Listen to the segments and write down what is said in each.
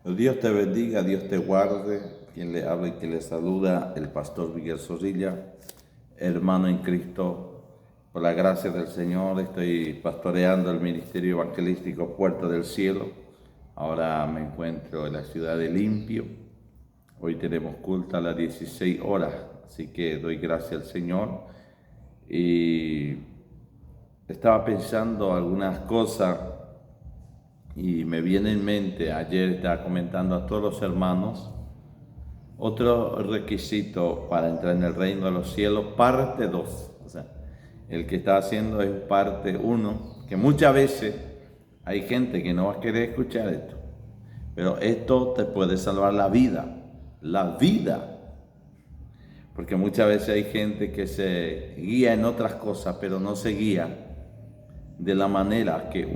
Dios te bendiga, Dios te guarde. Quien le habla y quien le saluda, el pastor Miguel Zorrilla, hermano en Cristo. Por la gracia del Señor, estoy pastoreando el ministerio evangelístico Puerta del Cielo. Ahora me encuentro en la ciudad de Limpio. Hoy tenemos culto a las 16 horas, así que doy gracias al Señor. Y estaba pensando algunas cosas y me viene en mente, ayer estaba comentando a todos los hermanos, otro requisito para entrar en el reino de los cielos, parte 2. O sea, el que está haciendo es parte 1, que muchas veces hay gente que no va a querer escuchar esto, pero esto te puede salvar la vida, porque muchas veces hay gente que se guía en otras cosas, pero no se guía de la manera que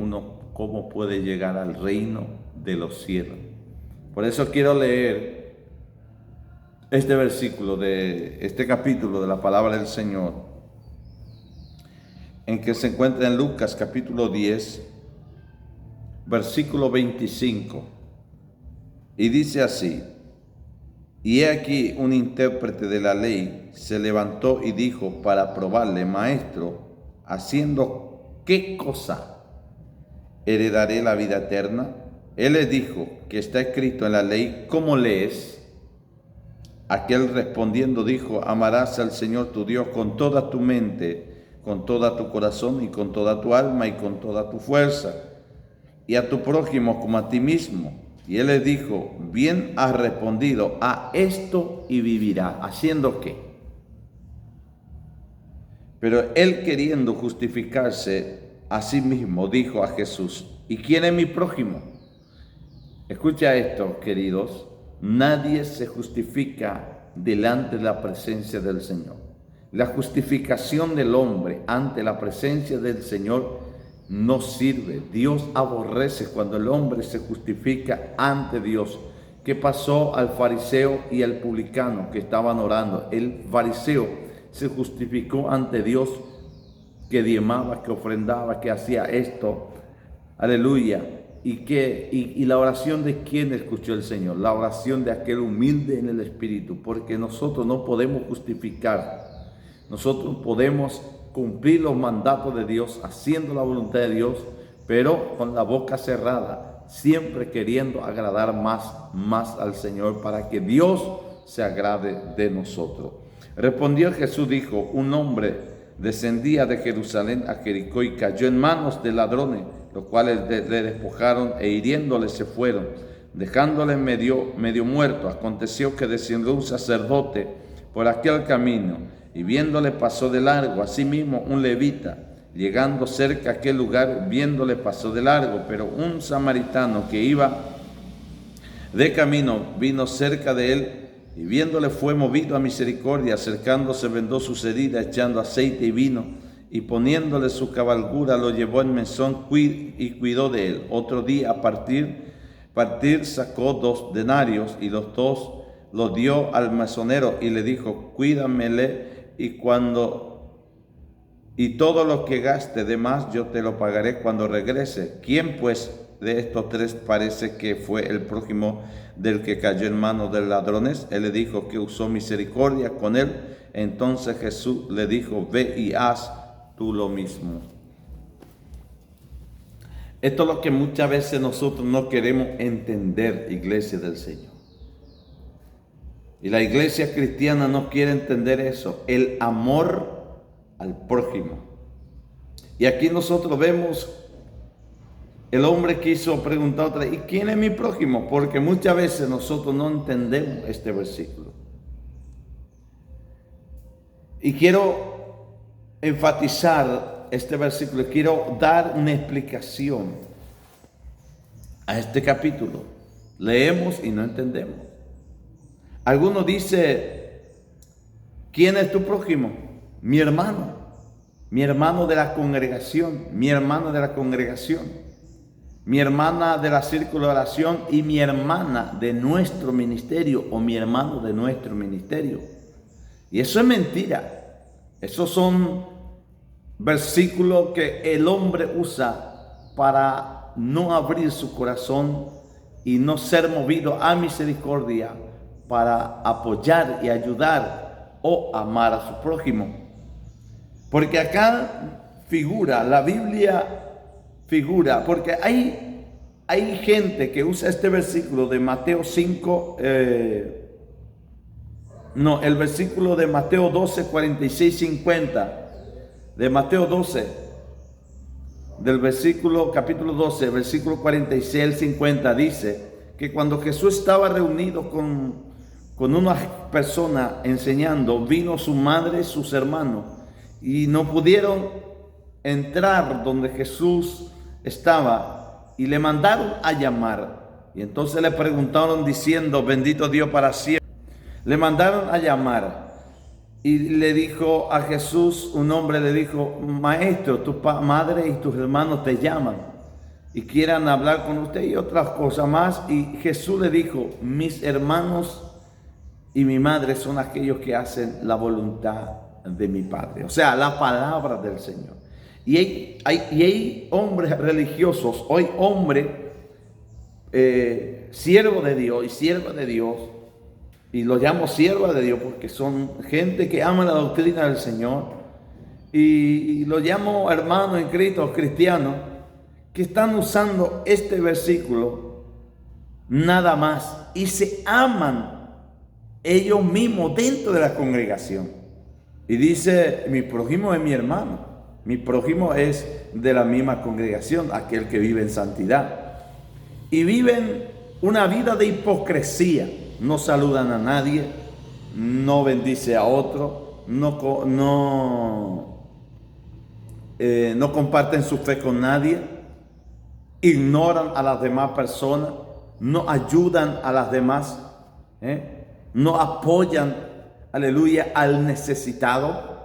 cómo puede llegar al reino de los cielos. Por eso quiero leer este versículo de este capítulo de la palabra del Señor, en que se encuentra en Lucas capítulo 10, versículo 25, y dice así: y he aquí un intérprete de la ley se levantó y dijo para probarle: Maestro, ¿haciendo qué cosa heredaré la vida eterna? Él le dijo: que está escrito en la ley, ¿cómo lees? Aquel respondiendo dijo: amarás al Señor tu Dios con toda tu mente, con todo tu corazón y con toda tu alma y con toda tu fuerza, y a tu prójimo como a ti mismo. Y él le dijo: bien has respondido, a esto y vivirá. ¿Haciendo qué? Pero él, queriendo justificarse a sí mismo, dijo a Jesús: ¿y quién es mi prójimo? Escucha esto, queridos. Nadie se justifica delante de la presencia del Señor. La justificación del hombre ante la presencia del Señor no sirve. Dios aborrece cuando el hombre se justifica ante Dios. ¿Qué pasó al fariseo y al publicano que estaban orando? El fariseo se justificó ante Dios, que diezmaba, que ofrendaba, que hacía esto. Aleluya. Y la oración de quién escuchó el Señor, la oración de aquel humilde en el espíritu, porque nosotros no podemos justificar, nosotros podemos cumplir los mandatos de Dios, haciendo la voluntad de Dios, pero con la boca cerrada, siempre queriendo agradar más al Señor, para que Dios se agrade de nosotros. Respondió Jesús, dijo: un hombre descendía de Jerusalén a Jericó y cayó en manos de ladrones, los cuales le despojaron e hiriéndole se fueron, dejándole medio muerto. Aconteció que descendió un sacerdote por aquel camino y viéndole pasó de largo. Asimismo un levita, llegando cerca a aquel lugar, viéndole pasó de largo. Pero un samaritano que iba de camino vino cerca de él y viéndole fue movido a misericordia. Acercándose vendó sus heridas, echando aceite y vino, y poniéndole su cabalgura lo llevó en mesón y cuidó de él. Otro día a partir sacó 2 denarios y los 2 los dio al mesonero y le dijo: cuídamele, y todo lo que gaste de más yo te lo pagaré cuando regrese. ¿Quién pues de estos 3 parece que fue el prójimo del que cayó en manos de ladrones? Él le dijo que usó misericordia con él. Entonces Jesús le dijo: ve y haz tú lo mismo. Esto es lo que muchas veces nosotros no queremos entender, iglesia del Señor. Y la iglesia cristiana no quiere entender eso, el amor al prójimo. Y aquí nosotros vemos, el hombre quiso preguntar otra vez: ¿y quién es mi prójimo? Porque muchas veces nosotros no entendemos este versículo. Y quiero enfatizar este versículo, quiero dar una explicación a este capítulo. Leemos y no entendemos. Algunos dicen: ¿quién es tu prójimo? Mi hermano de la congregación, mi hermano de la congregación, mi hermana de la círculo de oración y mi hermana de nuestro ministerio, o mi hermano de nuestro ministerio. Y eso es mentira. Esos son versículos que el hombre usa para no abrir su corazón y no ser movido a misericordia para apoyar y ayudar o amar a su prójimo. Porque acá figura, la Biblia figura, porque hay gente que usa este versículo de Mateo 5, el versículo de Mateo 12, 46, 50, de Mateo 12, del capítulo 12, versículo 46 al 50, dice que cuando Jesús estaba reunido con una persona enseñando, vino su madre y sus hermanos, y no pudieron entrar donde Jesús estaba, y le mandaron a llamar. Y entonces le preguntaron diciendo: bendito Dios para siempre. Le mandaron a llamar, y le dijo a Jesús, un hombre le dijo: maestro, tu madre y tus hermanos te llaman y quieran hablar con usted, y otras cosas más. Y Jesús le dijo: mis hermanos y mi madre son aquellos que hacen la voluntad de mi Padre. O sea, la palabra del Señor. Y hay hombres religiosos, hoy hombre siervo de Dios y sierva de Dios, y lo llamo sierva de Dios porque son gente que ama la doctrina del Señor, y lo llamo hermanos en Cristo, cristianos, que están usando este versículo nada más y se aman ellos mismos dentro de la congregación. Y dice: mi prójimo es mi hermano, mi prójimo es de la misma congregación, aquel que vive en santidad. Y viven una vida de hipocresía, no saludan a nadie, no bendice a otro, no comparten su fe con nadie, ignoran a las demás personas, no ayudan a las demás, no apoyan, aleluya, al necesitado,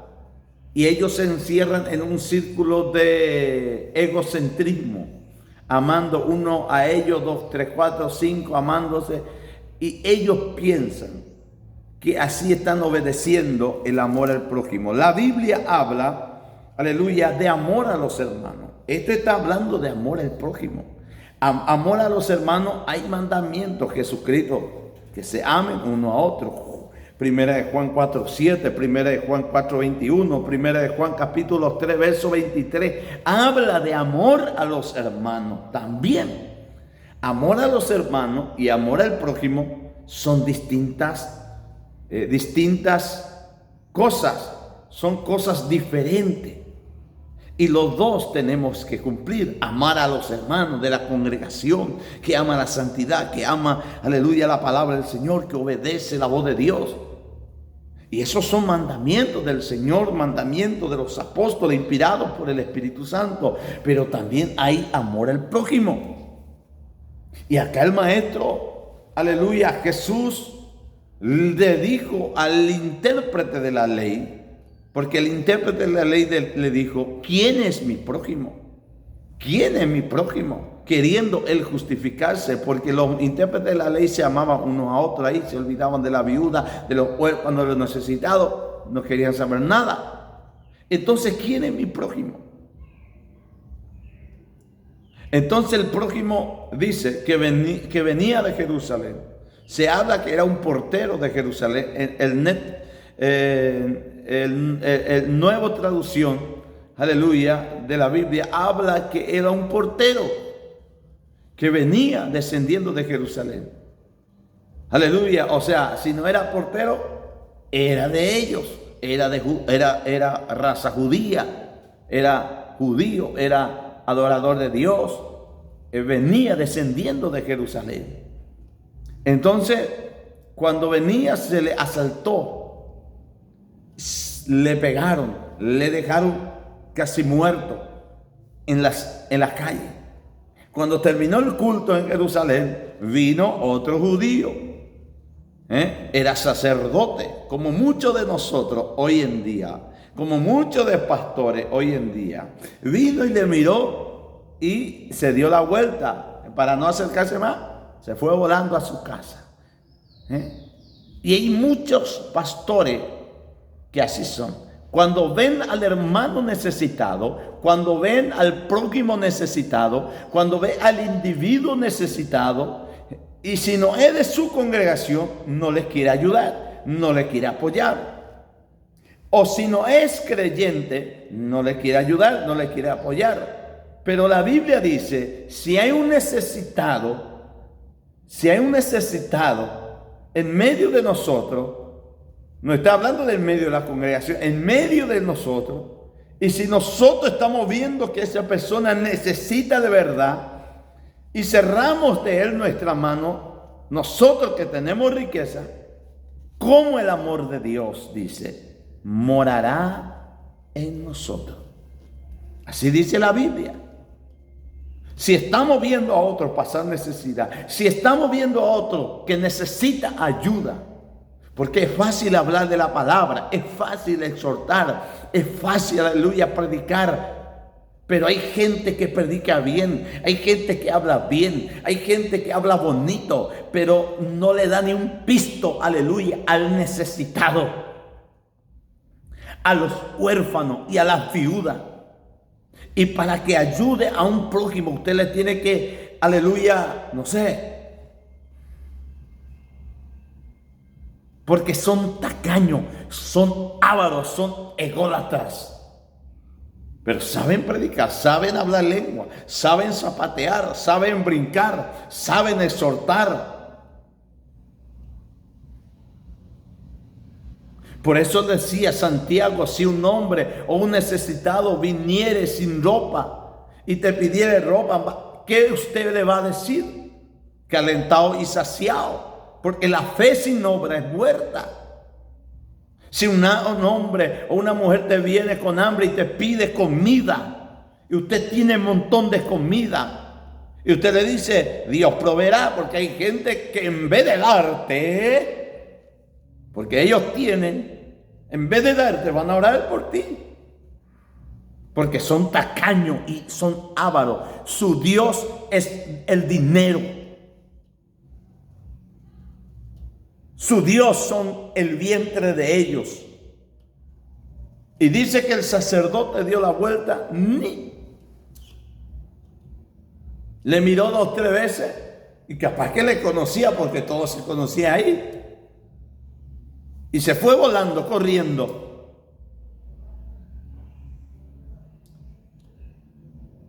y ellos se encierran en un círculo de egocentrismo, amando uno a ellos, 2, 3, 4, 5, amándose, y ellos piensan que así están obedeciendo el amor al prójimo. La Biblia habla, aleluya, de amor a los hermanos. Esto está hablando de amor al prójimo. Amor a los hermanos, hay mandamientos, Jesucristo, que se amen uno a otro. Primera de Juan 4:7, Primera de Juan 4:21, Primera de Juan capítulo 3, verso 23. Habla de amor a los hermanos también. Amor a los hermanos y amor al prójimo son distintas cosas, son cosas diferentes. Y los dos tenemos que cumplir: amar a los hermanos de la congregación, que ama la santidad, que ama, aleluya, la palabra del Señor, que obedece la voz de Dios. Y esos son mandamientos del Señor, mandamientos de los apóstoles, inspirados por el Espíritu Santo. Pero también hay amor al prójimo. Y acá el maestro, aleluya, Jesús le dijo al intérprete de la ley, porque el intérprete de la ley le dijo: ¿quién es mi prójimo? ¿Quién es mi prójimo? Queriendo él justificarse, porque los intérpretes de la ley se amaban unos a otros, ahí se olvidaban de la viuda, de los huérfanos, de los necesitados, no querían saber nada. Entonces, ¿quién es mi prójimo? Entonces el prójimo dice que venía de Jerusalén. Se habla que era un portero de Jerusalén. El nuevo traducción, aleluya, de la Biblia habla que era un portero que venía descendiendo de Jerusalén. Aleluya. O sea, si no era portero, era de ellos, era raza judía, era judío, era adorador de Dios, venía descendiendo de Jerusalén. Entonces, cuando venía, se le asaltó, le pegaron, le dejaron casi muerto en la calle. Cuando terminó el culto en Jerusalén, vino otro judío, era sacerdote, como muchos de nosotros hoy en día, como muchos de pastores hoy en día. Vino y le miró y se dio la vuelta para no acercarse más. Se fue volando a su casa. Y hay muchos pastores que así son. Cuando ven al hermano necesitado, cuando ven al prójimo necesitado, cuando ven al individuo necesitado, Y si no es de su congregación, no les quiere ayudar, no les quiere apoyar. O si no es creyente, no les quiere ayudar, no les quiere apoyar. Pero la Biblia dice, si hay un necesitado en medio de nosotros, no está hablando del medio de la congregación, en medio de nosotros, y si nosotros estamos viendo que esa persona necesita de verdad, y cerramos de él nuestra mano, nosotros que tenemos riqueza, como el amor de Dios, dice, morará en nosotros. Así dice la Biblia. Si estamos viendo a otro pasar necesidad, si estamos viendo a otro que necesita ayuda, porque es fácil hablar de la palabra, es fácil exhortar, es fácil, aleluya, predicar, pero hay gente que predica bien, hay gente que habla bien, hay gente que habla bonito, pero no le da ni un pisto, aleluya, al necesitado, a los huérfanos y a las viudas. Y para que ayude a un prójimo, usted le tiene que, aleluya, no sé, porque son tacaños, son ávaros, son ególatras. Pero saben predicar, saben hablar lengua, saben zapatear, saben brincar, saben exhortar. Por eso decía Santiago, si un hombre o un necesitado viniere sin ropa y te pidiere ropa, ¿qué usted le va a decir? Calentado y saciado, porque la fe sin obra es muerta. Si un hombre o una mujer te viene con hambre y te pide comida, y usted tiene un montón de comida, y usted le dice, Dios proveerá, porque hay gente que en vez de darte, porque ellos tienen, en vez de darte, van a orar por ti. Porque son tacaños y son ávaros. Su Dios es el dinero. Su Dios son el vientre de ellos. Y dice que el sacerdote dio la vuelta, le miró 2 o 3 veces y capaz que le conocía porque todo se conocía ahí. Y se fue volando, corriendo.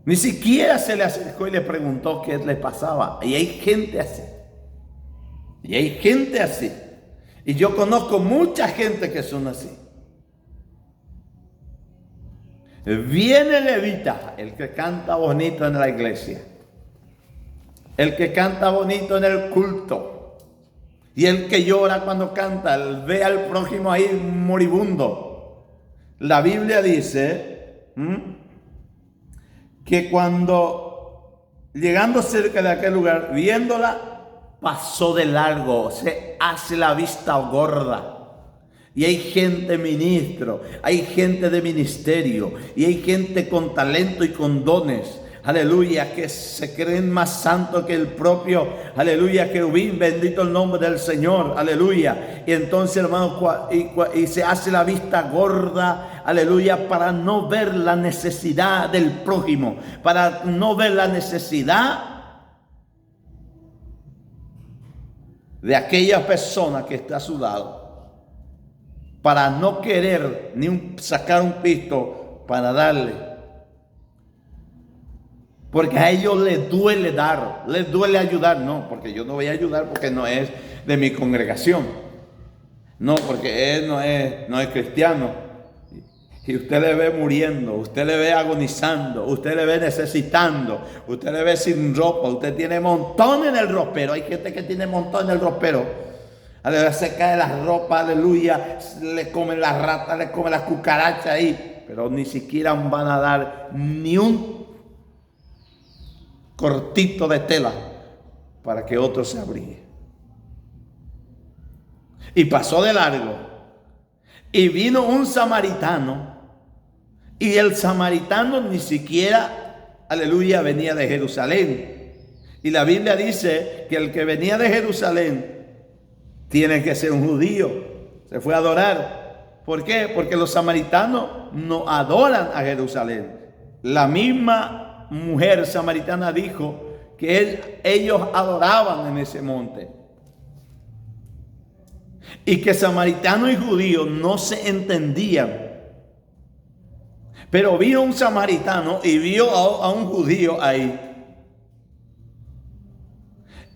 Ni siquiera se le acercó y le preguntó qué le pasaba. Y hay gente así. Y hay gente así. Y yo conozco mucha gente que son así. Viene el levita, el que canta bonito en la iglesia, el que canta bonito en el culto, y el que llora cuando canta, ve al prójimo ahí moribundo. La Biblia dice que cuando llegando cerca de aquel lugar, viéndola, pasó de largo, se hace la vista gorda. Y hay gente ministro, hay gente de ministerio, y hay gente con talento y con dones, aleluya, que se creen más santos que el propio, aleluya, querubín, bendito el nombre del Señor, aleluya. Y entonces, hermano, y se hace la vista gorda, aleluya, para no ver la necesidad del prójimo, para no ver la necesidad de aquella persona que está a su lado, para no querer ni sacar un pisto para darle, porque a ellos les duele dar, les duele ayudar. No, porque yo no voy a ayudar porque no es de mi congregación, no, porque él no es cristiano. Y usted le ve muriendo, usted le ve agonizando, usted le ve necesitando, usted le ve sin ropa, usted tiene montón en el ropero. Hay gente que tiene montón en el ropero. Aleluya, se cae la ropa, aleluya, le comen las ratas, le comen las cucarachas ahí, pero ni siquiera van a dar ni un cortito de tela para que otro se abrigue. Y pasó de largo. Y vino un samaritano. Y el samaritano ni siquiera, aleluya, venía de Jerusalén. Y la Biblia dice que el que venía de Jerusalén tiene que ser un judío. Se fue a adorar. ¿Por qué? Porque los samaritanos no adoran a Jerusalén. La misma mujer samaritana dijo que ellos adoraban en ese monte. Y que samaritano y judío no se entendían. Pero vino un samaritano y vio a un judío ahí.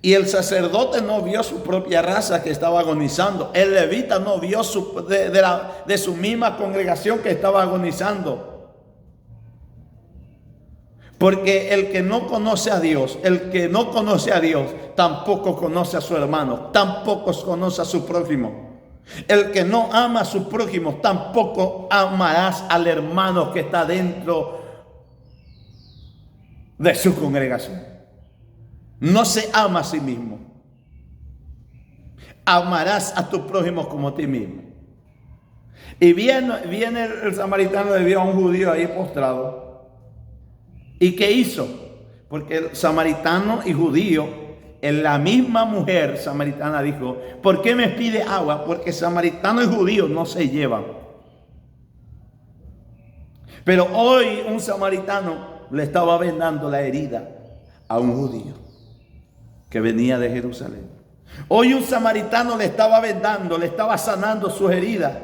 Y el sacerdote no vio su propia raza que estaba agonizando. El levita no vio de su misma congregación que estaba agonizando. Porque el que no conoce a Dios, tampoco conoce a su hermano, tampoco conoce a su prójimo. El que no ama a su prójimo, tampoco amarás al hermano que está dentro de su congregación. No se ama a sí mismo. Amarás a tu prójimo como a ti mismo. Y viene el samaritano y vio a un judío ahí postrado. ¿Y qué hizo? Porque el samaritano y judío, en la misma mujer samaritana dijo, ¿por qué me pide agua? Porque samaritano y judío no se llevan. Pero hoy un samaritano le estaba vendando la herida a un judío que venía de Jerusalén. Hoy un samaritano le estaba vendando, le estaba sanando sus heridas.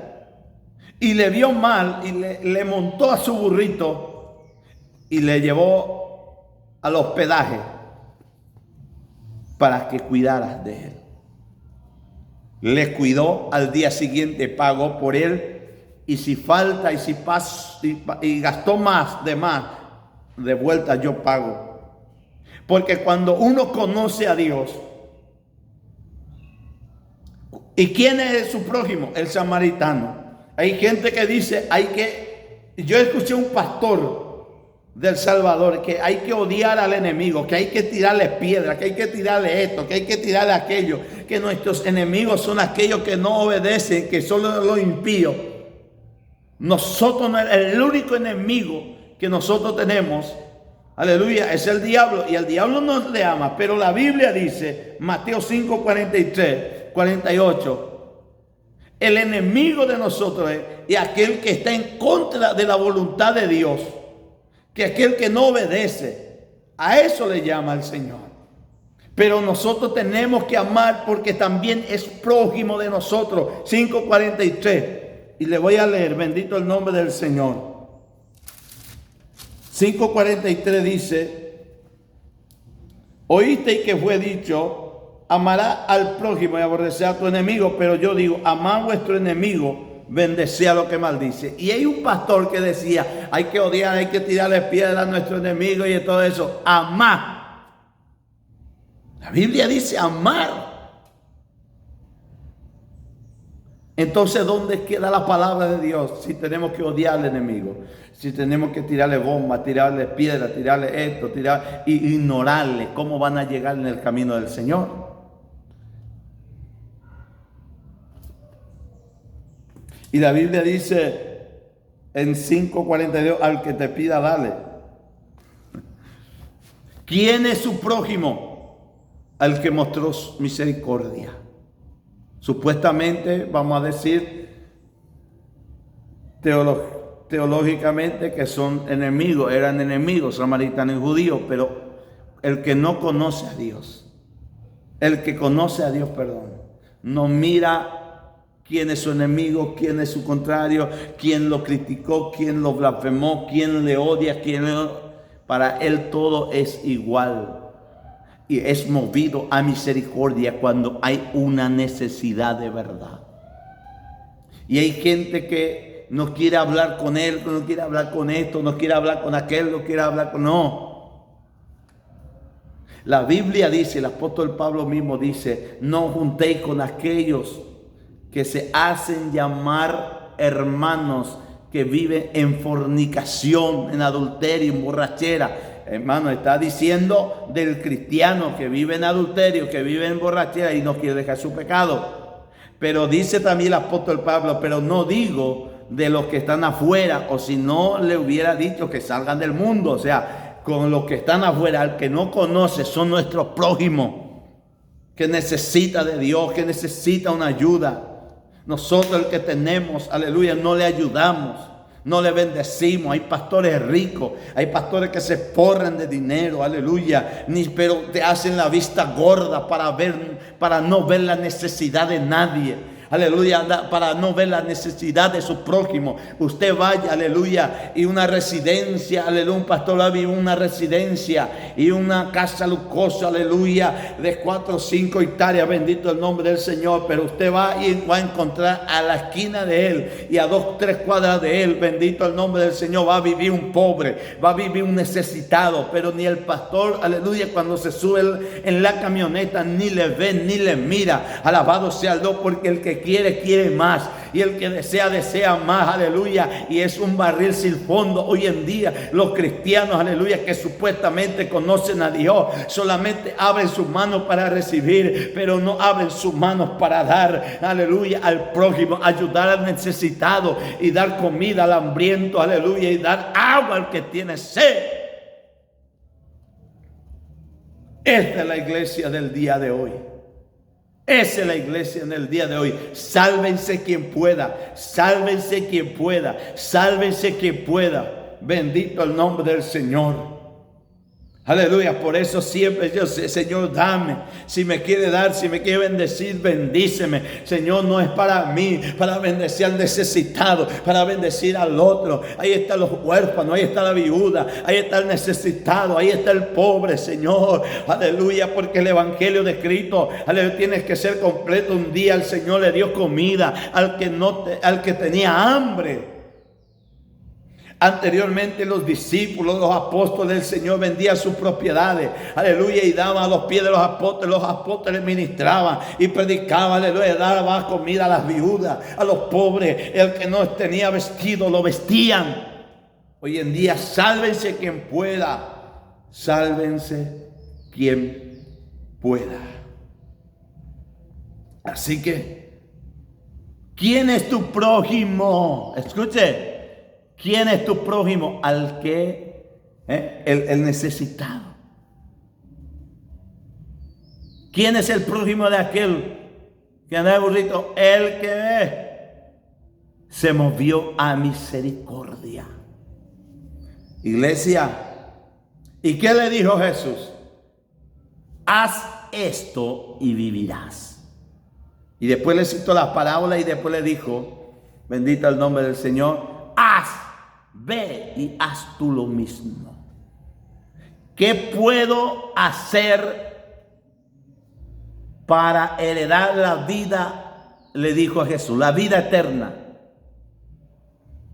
Y le vio mal y le montó a su burrito y le llevó al hospedaje para que cuidaras de él. Le cuidó, al día siguiente pagó por él, y si falta y gastó más, de vuelta yo pago. Porque cuando uno conoce a Dios, ¿y quién es su prójimo? El samaritano. Hay gente que dice, yo escuché un pastor del Salvador, que hay que odiar al enemigo, que hay que tirarle piedras, que hay que tirarle esto, que hay que tirarle aquello, que nuestros enemigos son aquellos que no obedecen, que solo los impíos. Nosotros, el único enemigo que nosotros tenemos, aleluya, es el diablo, y el diablo nos le ama, pero la Biblia dice, Mateo 5, 43, 48, el enemigo de nosotros es aquel que está en contra de la voluntad de Dios, que aquel que no obedece. A eso le llama el Señor. Pero nosotros tenemos que amar porque también es prójimo de nosotros. 5:43. Y le voy a leer, bendito el nombre del Señor. 5:43 dice, oísteis que fue dicho, amará al prójimo y aborrecerá a tu enemigo, pero yo digo, amad a vuestro enemigo, bendecía a lo que maldice. Y hay un pastor que decía, hay que odiar, hay que tirarle piedra a nuestro enemigo y todo eso. Amar. La Biblia dice amar. Entonces, ¿dónde queda la palabra de Dios? Si tenemos que odiar al enemigo, si tenemos que tirarle bomba, tirarle piedra, tirarle esto, y ignorarle, ¿cómo van a llegar en el camino del Señor? Y la Biblia dice en 5:42, al que te pida, dale. ¿Quién es su prójimo? Al que mostró misericordia. Supuestamente, vamos a decir, teológicamente, que son enemigos, eran enemigos, samaritanos y judíos, pero el que no conoce a Dios, no mira quién es su enemigo, quién es su contrario, quién lo criticó, quién lo blasfemó, quién le odia, para él todo es igual. Y es movido a misericordia cuando hay una necesidad de verdad. Y hay gente que no quiere hablar con él, no quiere hablar con esto, no quiere hablar con aquel, no quiere hablar con... No. La Biblia dice, el apóstol Pablo mismo dice, no juntéis con aquellos que se hacen llamar hermanos, que viven en fornicación, en adulterio, en borrachera. Hermano, está diciendo del cristiano que vive en adulterio, que vive en borrachera y no quiere dejar su pecado. Pero dice también el apóstol Pablo, pero no digo de los que están afuera, o si no le hubiera dicho que salgan del mundo. O sea, con los que están afuera, al que no conoce, son nuestros prójimos, que necesita de Dios, que necesita una ayuda. Nosotros, el que tenemos, aleluya, no le ayudamos. No le bendecimos. Hay pastores ricos, hay pastores que se forran de dinero, aleluya, pero te hacen la vista gorda para no ver la necesidad de nadie. Aleluya, para no ver la necesidad de su prójimo. Usted vaya, aleluya, y una residencia, aleluya, un pastor va a vivir una residencia y una casa lujosa, aleluya, de 4 o 5 hectáreas, bendito el nombre del Señor. Pero usted va y va a encontrar a la esquina de él y a 2 o 3 cuadras de él, bendito el nombre del Señor, va a vivir un pobre, va a vivir un necesitado. Pero ni el pastor, aleluya, cuando se sube en la camioneta, ni le ve, ni le mira. Alabado sea el Dios, porque el que quiere más, y el que desea más, aleluya, y es un barril sin fondo. Hoy en día los cristianos, aleluya, que supuestamente conocen a Dios, solamente abren sus manos para recibir, pero no abren sus manos para dar, aleluya, al prójimo, ayudar al necesitado y dar comida al hambriento, aleluya, y dar agua al que tiene sed. Esta es la iglesia del día de hoy. Esa es la iglesia en el día de hoy. Sálvense quien pueda, sálvense quien pueda, sálvense quien pueda. Bendito el nombre del Señor. Aleluya, por eso siempre yo sé, Señor, dame. Si me quiere dar, si me quiere bendecir, bendíceme. Señor, no es para mí, para bendecir al necesitado, para bendecir al otro. Ahí están los huérfanos, ahí está la viuda, ahí está el necesitado, ahí está el pobre, Señor. Aleluya, porque el evangelio de Cristo, aleluya, tienes que ser completo. Un día el Señor le dio comida al que tenía hambre. Anteriormente los discípulos, los apóstoles del Señor vendían sus propiedades, aleluya, y daban a los pies de los apóstoles ministraban y predicaban, aleluya, daban comida a las viudas, a los pobres, el que no tenía vestido lo vestían. Hoy en día, sálvense quien pueda, sálvense quien pueda. Así que, ¿quién es tu prójimo? Escuche. ¿Quién es tu prójimo? Al que, el necesitado. ¿Quién es el prójimo de aquel que anda de burrito? El que se movió a misericordia. Iglesia, ¿y qué le dijo Jesús? Haz esto y vivirás. Y después le citó las parábolas y después le dijo, bendito el nombre del Señor, ve y haz tú lo mismo. ¿Qué puedo hacer para heredar la vida? Le dijo a Jesús, la vida eterna.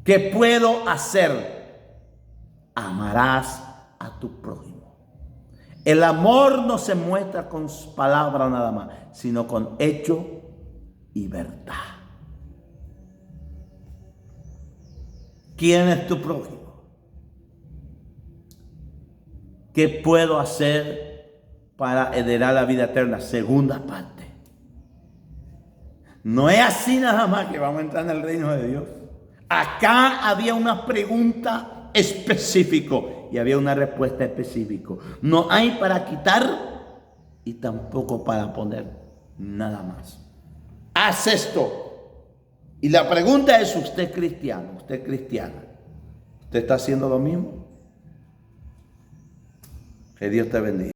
¿Qué puedo hacer? Amarás a tu prójimo. El amor no se muestra con palabras nada más, sino con hecho y verdad. ¿Quién es tu prójimo? ¿Qué puedo hacer para heredar la vida eterna? Segunda parte. No es así nada más que vamos a entrar en el reino de Dios. Acá había una pregunta específica y había una respuesta específica. No hay para quitar y tampoco para poner nada más. Haz esto. Y la pregunta es, ¿usted es cristiano? ¿Usted es cristiana? ¿Usted está haciendo lo mismo? Que Dios te bendiga.